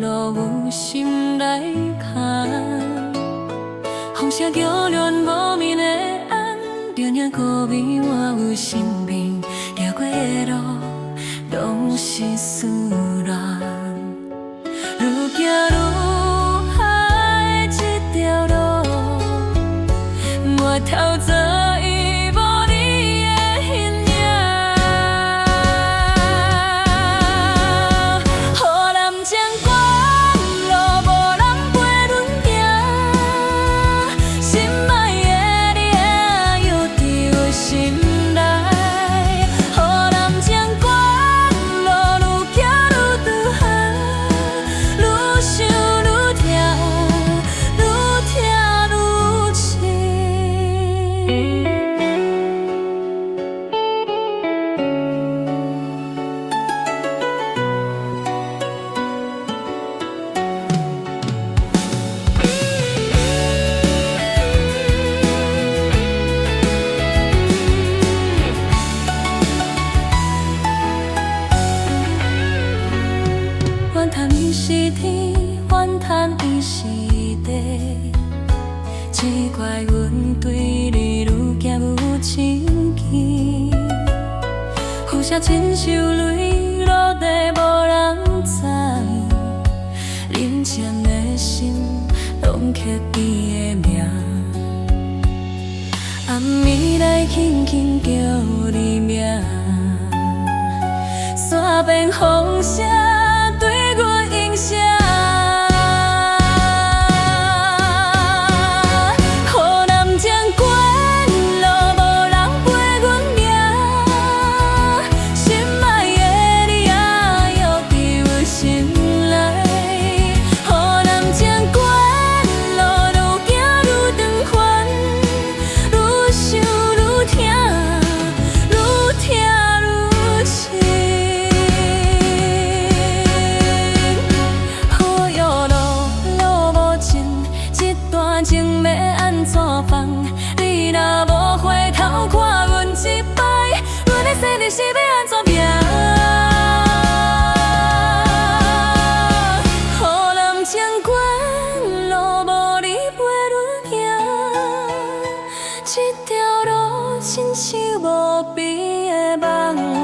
路有心来牵。风声叫恋无眠的暗，着领孤味我有心面，行过的路拢是思念。愈行愈海的这条路，我头做伊无你的形影。河南江关路无人陪阮行，心爱的你啊，犹伫我心内。河南江关路愈行愈长汉，愈想愈痛，愈痛愈情。怨叹伊是天，怨叹伊是地，只怪阮对你愈行愈生气。付下亲手泪落地，无人知，认真的心拢刻伊的名。暗暝来轻轻叫你名，山边风声对阮影响。河南江关路无人陪阮行，心爱的你啊，犹伫我心内。河南江关路愈行愈长远，愈想愈痛，愈痛愈情。好友路路无尽，这段情要安怎放？你若无回头看阮一摆，阮的生日是要安怎行？河南江关路无你陪阮行，这条路亲像无边的梦。